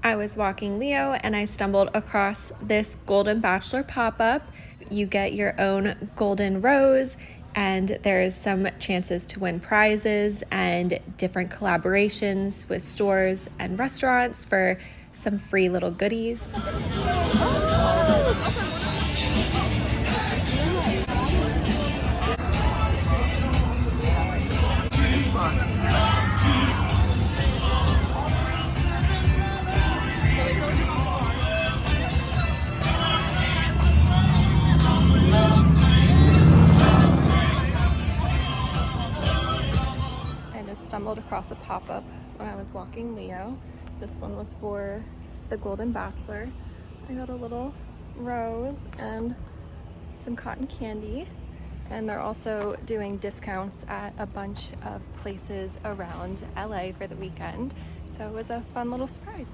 I was walking Leo and I stumbled across this Golden Bachelor pop-up. You get your own golden rose and there's some chances to win prizes and different collaborations with stores and restaurants for some free little goodies. I just stumbled across a pop-up when I was walking Leo. This one was for the Golden Bachelor. I got a little rose and some cotton candy, and they're also doing discounts at a bunch of places around LA for the weekend, so it was a fun little surprise.